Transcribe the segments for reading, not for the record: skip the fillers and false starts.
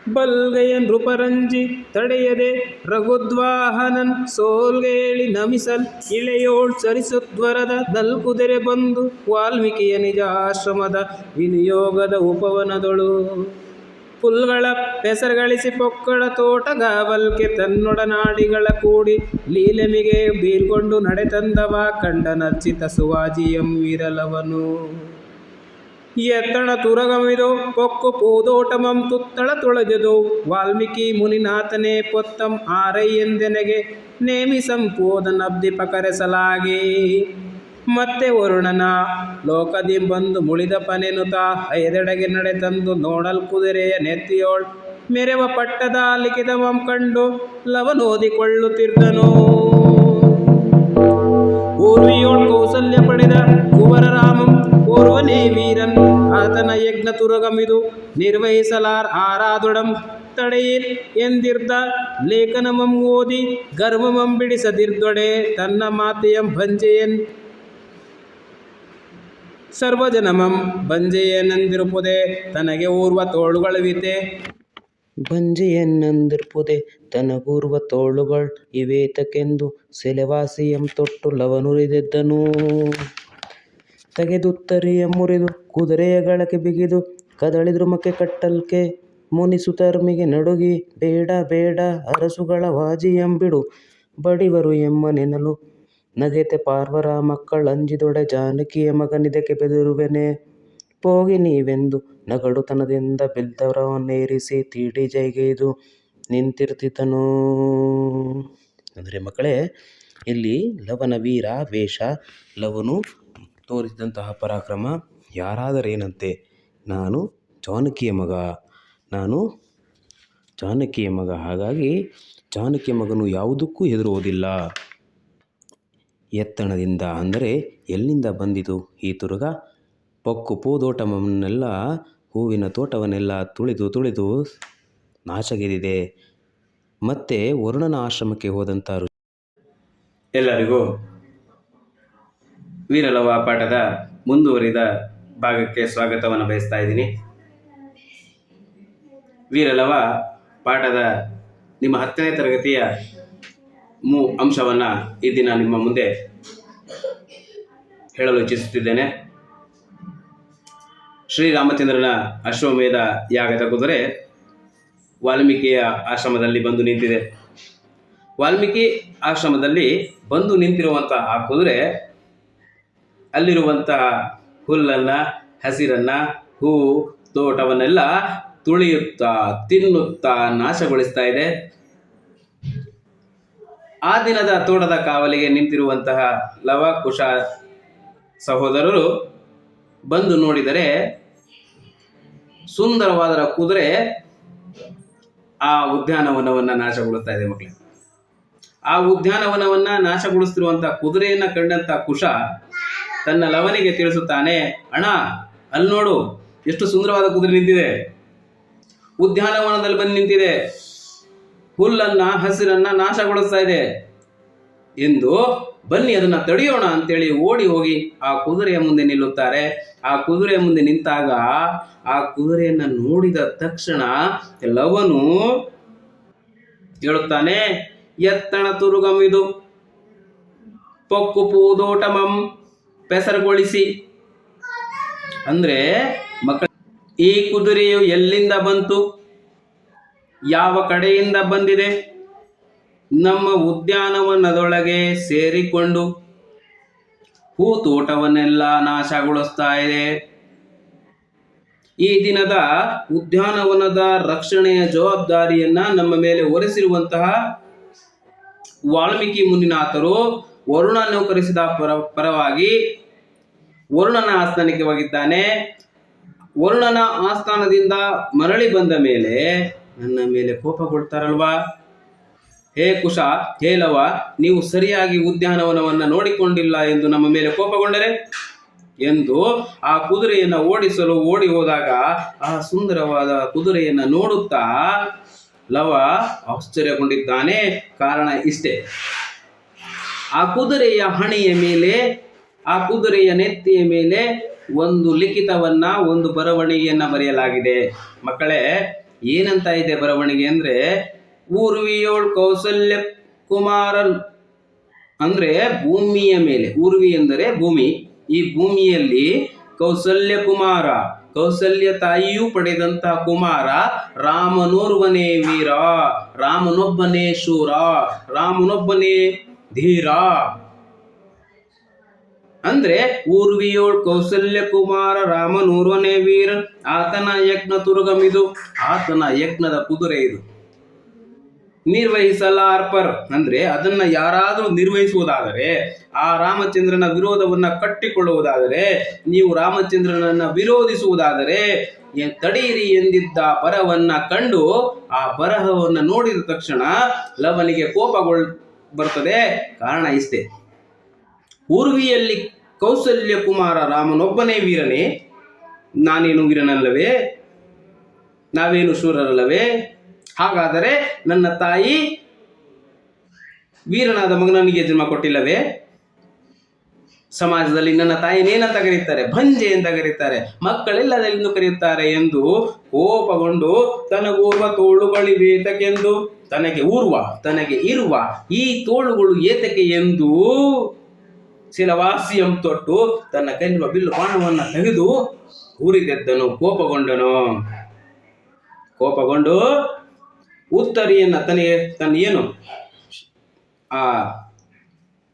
ಬಲ್ಗೆಯ ನೃಪರಂಜಿ ತಡೆಯದೆ ರಘುದ್ವಾಹನನ್ ಸೋಲ್ಗೇಳಿ ನಮಿಸಲ್ ಇಳೆಯೋಳ್ ಚರಿಸುದ್ವರದ ನಲ್ಕುದೆರೆ ಬಂದು ವಾಲ್ಮೀಕಿಯ ನಿಜ ಆಶ್ರಮದ ವಿನಿಯೋಗದ ಉಪವನದೊಳು ಪುಲ್ಗಳ ಪೆಸರ್ಗಳಿಸಿ ಪೊಕ್ಕಳ ತೋಟಗಾವಲ್ಕೆ ತನ್ನೊಡನಾಡಿಗಳ ಕೂಡಿ ಲೀಲೆಮಿಗೆ ಬೀರ್ಗೊಂಡು ನಡೆತಂದವ ಕಂಡ ನರ್ಚಿತ ಸುವಾಜಿಯಂ ವೀರಲವನು ಎತ್ತಣ ತುರಗಮಿದು ಪೊಕ್ಕು ಪೂದೋಟಮಂ ತುತ್ತಳ ತೊಳೆದು ವಾಲ್ಮೀಕಿ ಮುನಿನಾಥನೇ ಪೊತ್ತಂ ಆರೈ ಎಂದೆನೆಗೆ ನೇಮಿಸಂ ಪೋದನಬ್ದಿ ಪಕರೆಸಲಾಗಿ ಮತ್ತೆ ವರುಣನ ಲೋಕದಿಂ ಬಂದು ಮುಳಿದ ಪನೆನುತ ಐದೆಡೆಗೆ ನಡೆತಂದು ನೋಡಲ್ ಕುದುರೆಯ ನೆತ್ತಿಯೋಳ್ ಮೆರೆವ ಪಟ್ಟದ ಲಿಖಿತವಂ ಕಂಡು ಲವನೋದಿಕೊಳ್ಳುತ್ತಿದ್ದನು. ಊರ್ವಿಯೋಳ್ ಕೌಸಲ್ಯ ಪಡೆದ ಕುವರರಾಮಂ ಓರ್ವನೇ ವೀರನ್ ಆತನ ಯಜ್ಞ ತುರಗಮಿದು ನಿರ್ವಹಿಸಲಾರ್ ಆರಾದೊಡಂ ತಡೆಯಿಲ್ ಎಂದಿರ್ದ ಲೇಖನಮಂ ಓದಿ ಗರ್ವಮಂ ಬಿಡಿಸದಿರ್ದೊಡೆ ತನ್ನ ಮಾತೆಯಂ ಭಂಜೆಯನ್ ಸರ್ವಜನಮಂ ಬಂಜೆಯನ್ನಂದಿರುಪುದೆ ತನಗೆ ಊರ್ವ ತೋಳುಗಳಿವಿತೆ ಬಂಜೆಯನ್ನಂದಿರ್ಪುದೆ ತನಗೂರ್ವ ತೋಳುಗಳ್ ಇವೇತಕೆಂದು ಸೆಲೆವಾಸಿಯಂ ತೊಟ್ಟು ಲವನುರಿದೆದ್ದನು. ತೆಗೆದುತ್ತರಿಯ ಮುರಿದು ಕುದುರೆಯ ಗಳಕ್ಕೆ ಬಿಗಿದು ಕದಳಿದ್ರುಮಕ್ಕೆ ಕಟ್ಟಲ್ಕೆ ಮುನಿಸುತರ್ಮಿಗೆ ನಡುಗಿ ಬೇಡ ಬೇಡ ಅರಸುಗಳ ವಾಜಿಯಂ ಬಿಡು ಬಡಿವರು ಎಮ್ಮ ನೆನಲು ನಗೆತೆ ಪಾರ್ವರ ಮಕ್ಕಳ ಅಂಜಿದೊಡೆ ಜಾನಕಿಯ ಮಗನಿದಕ್ಕೆ ಬೆದರುವೆನೆ ಪೋಗಿ ನೀವೆಂದು ನಗಡುತನದಿಂದ ಬಿಲ್ದವರವನ್ನೇರಿಸಿ ತೀಡಿ ಜೈಗೈದು ನಿಂತಿರ್ತಿದ್ದನು. ಅಂದರೆ ಮಕ್ಕಳೇ, ಇಲ್ಲಿ ಲವನ ವೀರ ವೇಷ, ಲವನು ತೋರಿಸಿದಂತಹ ಪರಾಕ್ರಮ ಯಾರಾದರೇನಂತೆ, ನಾನು ಜಾನಕಿಯ ಮಗ, ಹಾಗಾಗಿ ಜಾನಕಿಯ ಮಗನು ಯಾವುದಕ್ಕೂ ಹೆದರುವುದಿಲ್ಲ. ಎತ್ತಣದಿಂದ ಅಂದರೆ ಎಲ್ಲಿಂದ ಬಂದಿತು ಈ ತುರುಗ? ಪೊಕ್ಕು ಪೂದೋಟವನ್ನೆಲ್ಲ, ಹೂವಿನ ತೋಟವನ್ನೆಲ್ಲ ತುಳಿದು ನಾಶಗೆದಿದೆ. ಮತ್ತೆ ವರುಣನ ಆಶ್ರಮಕ್ಕೆ ಹೋದಂಥ ಎಲ್ಲರಿಗೂ ವೀರಲವ ಪಾಠದ ಮುಂದುವರಿದ ಭಾಗಕ್ಕೆ ಸ್ವಾಗತವನ್ನು ಬಯಸ್ತಾ ಇದ್ದೀನಿ. ವೀರಲವ ಪಾಠದ ನಿಮ್ಮ 10ನೇ ತರಗತಿಯ ಅಂಶವನ್ನು ಈ ದಿನ ನಿಮ್ಮ ಮುಂದೆ ಹೇಳಲು ಇಚ್ಛಿಸುತ್ತಿದ್ದೇನೆ. ಶ್ರೀರಾಮಚಂದ್ರನ ಅಶ್ವಮೇಧ ಯಾಗದ ಕುದುರೆ ವಾಲ್ಮೀಕಿಯ ಆಶ್ರಮದಲ್ಲಿ ಬಂದು ನಿಂತಿದೆ. ವಾಲ್ಮೀಕಿ ಆಶ್ರಮದಲ್ಲಿ ಬಂದು ನಿಂತಿರುವಂತಹ ಆ ಕುದುರೆ ಅಲ್ಲಿರುವಂತಹ ಹುಲ್ಲನ್ನು, ಹಸಿರನ್ನು, ಹೂವು, ತೋಟವನ್ನೆಲ್ಲ ತುಳಿಯುತ್ತಾ ತಿನ್ನುತ್ತಾ ನಾಶಗೊಳಿಸ್ತಾ ಇದೆ. ಆ ದಿನದ ತೋಟದ ಕಾವಲಿಗೆ ನಿಂತಿರುವಂತಹ ಲವ ಕುಶ ಸಹೋದರರು ಬಂದು ನೋಡಿದರೆ ಸುಂದರವಾದ ಕುದುರೆ ಆ ಉದ್ಯಾನವನವನ್ನು ನಾಶಗೊಳಿಸ್ತಾ ಇದೆ. ಮಕ್ಕಳೇ, ಆ ಉದ್ಯಾನವನವನ್ನು ನಾಶಗೊಳಿಸ್ತಿರುವಂತಹ ಕುದುರೆಯನ್ನು ಕಂಡಂತ ಕುಶ ತನ್ನ ಲವನಿಗೆ ತಿಳಿಸುತ್ತಾನೆ, ಅಣ್ಣ ಅಲ್ಲಿ ನೋಡು, ಎಷ್ಟು ಸುಂದರವಾದ ಕುದುರೆ ನಿಂತಿದೆ, ಉದ್ಯಾನವನದಲ್ಲಿ ಬಂದು ನಿಂತಿದೆ, ಹುಲ್ಲನ್ನ ಹಸಿರನ್ನ ನಾಶಗೊಳಿಸ್ತಾ ಇದೆ ಎಂದು, ಬನ್ನಿ ಅದನ್ನು ತಡೆಯೋಣ ಅಂತೇಳಿ ಓಡಿ ಹೋಗಿ ಆ ಕುದುರೆಯ ಮುಂದೆ ನಿಲ್ಲುತ್ತಾರೆ. ಆ ಕುದುರೆಯ ಮುಂದೆ ನಿಂತಾಗ ಆ ಕುದುರೆಯನ್ನು ನೋಡಿದ ತಕ್ಷಣ ಲವನು ಹೇಳುತ್ತಾನೆ, ಎತ್ತಣ ತುರುಗಮಿದು ಪೊಕ್ಕು ಪೂದೋಟಮಂ ಪೆಸರುಗೊಳಿಸಿ. ಅಂದ್ರೆ ಮಕ್ಕಳ, ಈ ಕುದುರೆಯು ಎಲ್ಲಿಂದ ಬಂತು, ಯಾವ ಕಡೆಯಿಂದ ಬಂದಿದೆ, ನಮ್ಮ ಉದ್ಯಾನವನದೊಳಗೆ ಸೇರಿಕೊಂಡು ಹೂ ತೋಟವನ್ನೆಲ್ಲ ನಾಶಗೊಳಿಸ್ತಾ ಇದೆ. ಈ ದಿನದ ಉದ್ಯಾನವನದ ರಕ್ಷಣೆಯ ಜವಾಬ್ದಾರಿಯನ್ನ ನಮ್ಮ ಮೇಲೆ ಹೊರಿಸಿರುವಂತಹ ವಾಲ್ಮೀಕಿ ಮುನಿನಾಥರು ವರುಣನ್ನು ಕರೆಸಿದ ಪರವಾಗಿ ವರುಣನ ಆಸ್ಥಾನಕ್ಕೆ ಹೋಗಿದ್ದಾನೆ. ವರುಣನ ಆಸ್ಥಾನದಿಂದ ಮರಳಿ ಬಂದ ಮೇಲೆ ನನ್ನ ಮೇಲೆ ಕೋಪಗೊಳ್ತಾರಲ್ವಾ? ಹೇ ಕುಶ, ಹೇ ಲವ, ನೀವು ಸರಿಯಾಗಿ ಉದ್ಯಾನವನವನ್ನು ನೋಡಿಕೊಂಡಿಲ್ಲ ಎಂದು ನಮ್ಮ ಮೇಲೆ ಕೋಪಗೊಂಡರೆ ಎಂದು ಆ ಕುದುರೆಯನ್ನು ಓಡಿಸಲು ಓಡಿ ಹೋದಾಗ ಆ ಸುಂದರವಾದ ಕುದುರೆಯನ್ನು ನೋಡುತ್ತಾ ಲವ ಆಶ್ಚರ್ಯಗೊಂಡಿದ್ದಾನೆ. ಕಾರಣ ಇಷ್ಟೇ, ಆ ಕುದುರೆಯ ಹಣೆಯ ಮೇಲೆ, ಆ ಕುದುರೆಯ ನೆತ್ತಿಯ ಮೇಲೆ ಒಂದು ಲಿಖಿತವನ್ನ, ಒಂದು ಬರವಣಿಗೆಯನ್ನ ಬರೆಯಲಾಗಿದೆ. ಮಕ್ಕಳೇ, ಏನಂತ ಇದೆ ಬರವಣಿಗೆ ಅಂದ್ರೆ, ಊರ್ವಿಯೋಳ್ ಕೌಸಲ್ಯ ಕುಮಾರನ್ ಅಂದ್ರೆ ಭೂಮಿಯ ಮೇಲೆ, ಊರ್ವಿ ಎಂದರೆ ಭೂಮಿ, ಈ ಭೂಮಿಯಲ್ಲಿ ಕೌಸಲ್ಯ ಕುಮಾರ, ಕೌಸಲ್ಯ ತಾಯಿಯೂ ಪಡೆದಂತಹ ಕುಮಾರ, ರಾಮನೋರ್ವನೇ ವೀರ, ರಾಮನೊಬ್ಬನೇ ಶೂರ, ರಾಮನೊಬ್ಬನೇ ಧೀರ. ಅಂದ್ರೆ ಊರ್ವಿಯೋಳ್ ಕೌಸಲ್ಯ ಕುಮಾರ ರಾಮನೋರ್ವನೇ ವೀರ, ಆತನ ಯಜ್ಞ ತುರುಗಮಿದು, ಆತನ ಯಜ್ಞದ ಕುದುರೆ ಇದು. ನಿರ್ವಹಿಸಲಾರ್ಪರ್ ಅಂದ್ರೆ ಅದನ್ನ ಯಾರಾದರೂ ನಿರ್ವಹಿಸುವುದಾದರೆ, ಆ ರಾಮಚಂದ್ರನ ವಿರೋಧವನ್ನ ಕಟ್ಟಿಕೊಳ್ಳುವುದಾದರೆ, ನೀವು ರಾಮಚಂದ್ರನನ್ನ ವಿರೋಧಿಸುವುದಾದರೆ ತಡೀರಿ ಎಂದಿದ್ದ ಬರಹವನ್ನ ಕಂಡು ಆ ಬರಹವನ್ನ ನೋಡಿದ ತಕ್ಷಣ ಲವನಿಗೆ ಬರ್ತದೆ. ಕಾರಣ ಇಷ್ಟೇ, ಊರ್ವಿಯಲ್ಲಿ ಕೌಸಲ್ಯ ಕುಮಾರ ರಾಮನೊಬ್ಬನೇ ವೀರನೇ, ನಾನೇನು ವೀರನಲ್ಲವೇ, ನಾವೇನು ಶೂರರಲ್ಲವೇ? ಹಾಗಾದರೆ ನನ್ನ ತಾಯಿ ವೀರನಾದ ಮಗನಿಗೆ ಜನ್ಮ ಕೊಟ್ಟಿಲ್ಲವೇ? ಸಮಾಜದಲ್ಲಿ ನನ್ನ ತಾಯಿನೇನಂತ ಕರೆಯುತ್ತಾರೆ? ಭಂಜೆ ಅಂತ ಕರೆಯುತ್ತಾರೆ. ಮಕ್ಕಳಿಲ್ಲದೆಂದು ಕರೆಯುತ್ತಾರೆ ಎಂದು ಕೋಪಗೊಂಡು ತನಗೂರ್ವ ತೋಳುಗಳಿವೆ ಏತಕೆಂದು, ತನಗೆ ಇರುವ ಈ ತೋಳುಗಳು ಏತಕೆ ಎಂದು ಶಿಲವಾಸಿಯಂ ತೊಟ್ಟು ತನ್ನ ಕೈಲಿರುವ ಬಿಲ್ಲು ಬಾಣವನ್ನು ತೆಗೆದು ಉರಿದೆದ್ದನು. ಕೋಪಗೊಂಡು ಉತ್ತರಿಯನ್ನ ತನ್ನ ಏನು ಆ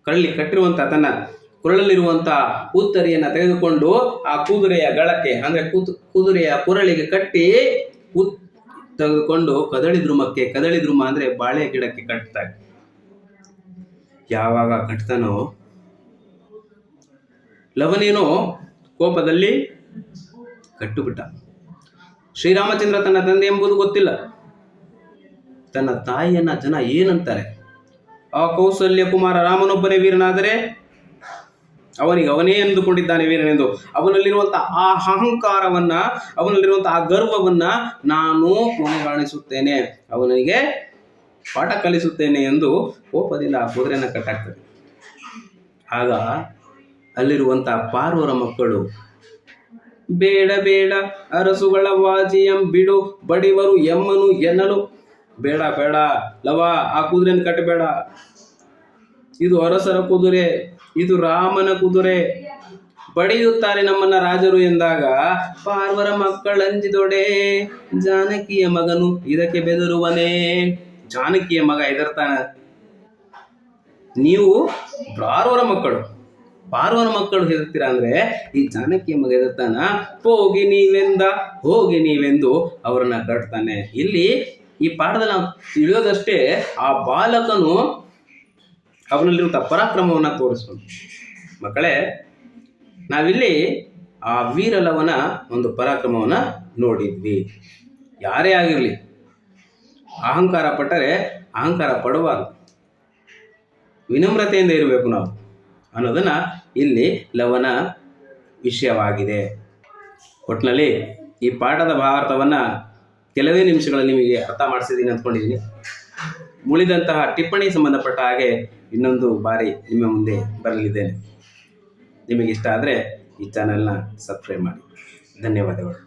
ಕಳ್ಳಿ ಕಟ್ಟಿರುವಂತ ತನ್ನ ಕೊರಳಲ್ಲಿರುವಂತ ಉತ್ತರಿಯನ್ನ ತೆಗೆದುಕೊಂಡು ಆ ಕುದುರೆಯ ಗಳಕ್ಕೆ ಅಂದ್ರೆ ಕುದುರೆಯ ಕೊರಳಿಗೆ ಕಟ್ಟಿ ತೆಗೆದುಕೊಂಡು ಕದಳಿ ದ್ರುಮ ಅಂದ್ರೆ ಬಾಳೆ ಗಿಡಕ್ಕೆ ಕಟ್ತಾರೆ. ಯಾವಾಗ ಕಟ್ತಾನೋ ಲವನೇನೋ ಕೋಪದಲ್ಲಿ ಕಟ್ಟುಬಿಟ್ಟ. ಶ್ರೀರಾಮಚಂದ್ರ ತನ್ನ ತಂದೆ ಎಂಬುದು ಗೊತ್ತಿಲ್ಲ. ತನ್ನ ತಾಯಿಯನ್ನ ಜನ ಏನಂತಾರೆ? ಆ ಕೌಸಲ್ಯ ಕುಮಾರ ರಾಮನೊಬ್ಬನೇ ವೀರನಾದರೆ ಅವನೇ ಎಂದುಕೊಂಡಿದ್ದಾನೆ ವೀರನೆಂದು. ಅವನಲ್ಲಿರುವಂತಹ ಆ ಅಹಂಕಾರವನ್ನ, ಅವನಲ್ಲಿರುವಂತಹ ಆ ಗರ್ವವನ್ನ ನಾನು ಕೊನೆಗಾಣಿಸುತ್ತೇನೆ, ಅವನಿಗೆ ಪಾಠ ಕಲಿಸುತ್ತೇನೆ ಎಂದು ಕೋಪದಿಂದ ಆ ಕುದುರೆಯನ್ನು ಕಟ್ಟಾಕ್ತದೆ. ಆಗ ಅಲ್ಲಿರುವಂತಹ ಪಾರ್ವರ ಮಕ್ಕಳು, ಬೇಡ ಬೇಡ ಅರಸುಗಳ ವಾಜಿಯಂ ಬಿಡು ಬಡಿವರು ಎಮ್ಮನು ಎನ್ನಲು, ಬೇಡ ಲವ, ಆ ಕುದುರೆಯನ್ನು ಕಟ್ಟಬೇಡ, ಇದು ಅರಸರ ಕುದುರೆ, ಇದು ರಾಮನ ಕುದುರೆ, ಬಡಿಯುತ್ತಾರೆ ನಮ್ಮನ್ನ ರಾಜರು ಎಂದಾಗ ಪಾರ್ವರ ಮಕ್ಕಳಂಜಿದೊಡೆ, ಜಾನಕಿಯ ಮಗನು ಇದಕ್ಕೆ ಬೆದರುವನೇ. ಜಾನಕಿಯ ಮಗ ಹೆದರ್ತಾನ. ನೀವು ಪಾರ್ವರ ಮಕ್ಕಳು ಹೆದರ್ತೀರಾ ಅಂದ್ರೆ ಈ ಜಾನಕಿಯ ಮಗ ಹೆದರ್ತಾನ. ಹೋಗಿ ನೀವೆಂದು ಅವರನ್ನ ಕಟ್ತಾನೆ. ಇಲ್ಲಿ ಈ ಪಾಠದಲ್ಲಿ ನಾವು ತಿಳಿಯೋದಷ್ಟೇ, ಆ ಬಾಲಕನು ಅವನಲ್ಲಿರುವಂಥ ಪರಾಕ್ರಮವನ್ನು ತೋರಿಸ್ಕೊಂಡು. ಮಕ್ಕಳೇ, ನಾವಿಲ್ಲಿ ಆ ವೀರಲವನ ಒಂದು ಪರಾಕ್ರಮವನ್ನು ನೋಡಿದ್ವಿ. ಯಾರೇ ಆಗಿರಲಿ ಅಹಂಕಾರ ಪಟ್ಟರೆ ಅಹಂಕಾರ ಪಡಬಾರದು, ವಿನಮ್ರತೆಯಿಂದ ಇರಬೇಕು ನಾವು ಅನ್ನೋದನ್ನ ಇಲ್ಲಿ ಲವನ ವಿಷಯವಾಗಿದೆ. ಒಟ್ಟಿನಲ್ಲಿ ಈ ಪಾಠದ ಭಾವಾರ್ಥವನ್ನು ಕೆಲವೇ ನಿಮಿಷಗಳಲ್ಲಿ ನಿಮಗೆ ಅರ್ಥ ಮಾಡಿಸಿದ್ದೀನಿ ಅಂದ್ಕೊಂಡಿದ್ದೀನಿ. ಉಳಿದಂತಹ ಟಿಪ್ಪಣಿ ಸಂಬಂಧಪಟ್ಟ ಹಾಗೆ ಇನ್ನೊಂದು ಬಾರಿ ನಿಮ್ಮ ಮುಂದೆ ಬರಲಿದ್ದೇನೆ. ನಿಮಗಿಷ್ಟ ಆದರೆ ಈ ಚಾನಲ್ನ ಸಬ್ಸ್ಕ್ರೈಬ್ ಮಾಡಿ. ಧನ್ಯವಾದಗಳು.